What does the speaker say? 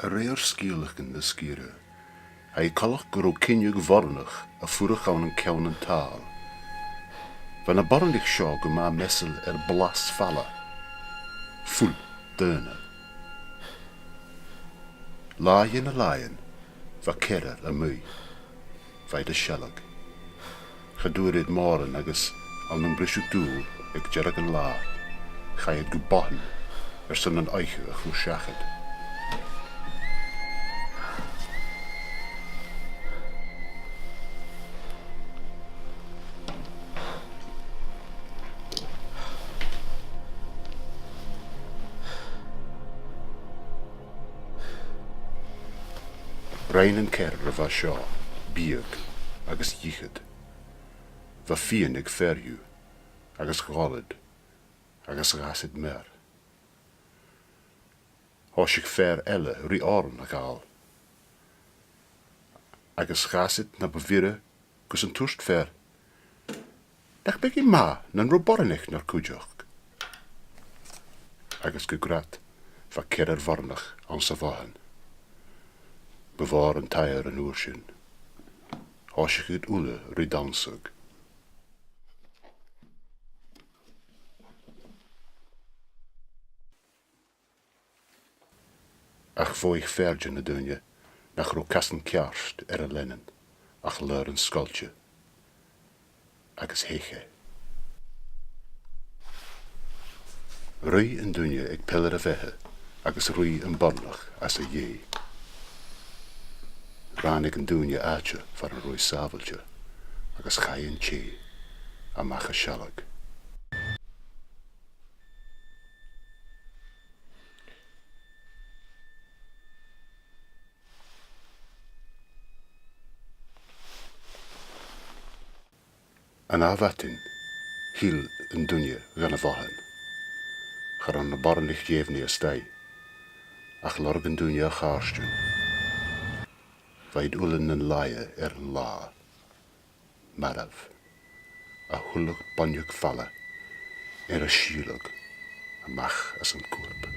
A réir scialach in na scíre. Hy callach gur ó cinneag vornach a fuarach an an ceann an tal. Van na barnich seo go má mesel blas falla. Full döna. Láin a láin, va cerar a mui. Vaid a sealag. Chadúrid móran agus an an brisú dúr ag jarag an lá. Chaiad go Baobhan san an aiche a chú seachad. Rain an cer a bha seo, bíag agus díchad. Va fian ag ferú, agus ghalad, agus gasid mer. Hosig fer elle rí orn a gáil. Agus gasid na bevire gus an túst fer. Nach beg I ma nan roborinich nar cúideach. Agus go grat va cer vornach an sa bhahan. Bewaar an tair an oer sin. Hosig het oele rí dansag. Ach foig ferge na dunje, nach ro kassen kjarst a lennen, ach leur an skoltje. Agus heiche. Rui an dunje ag pillar a vehe, agus rui an barnach as a jee. Ranig an dúne áte far an roi sávaltje, agus chai an tí, a macha sealag. An áhatin, híl an dúne gan a bhahan, char an na barnich jéfni a stei, ach lorg an dúne a chástún. Vaid ulen an laie an lá, maraf, a hullig banjuk falla, a sílag, a mach as an koerp.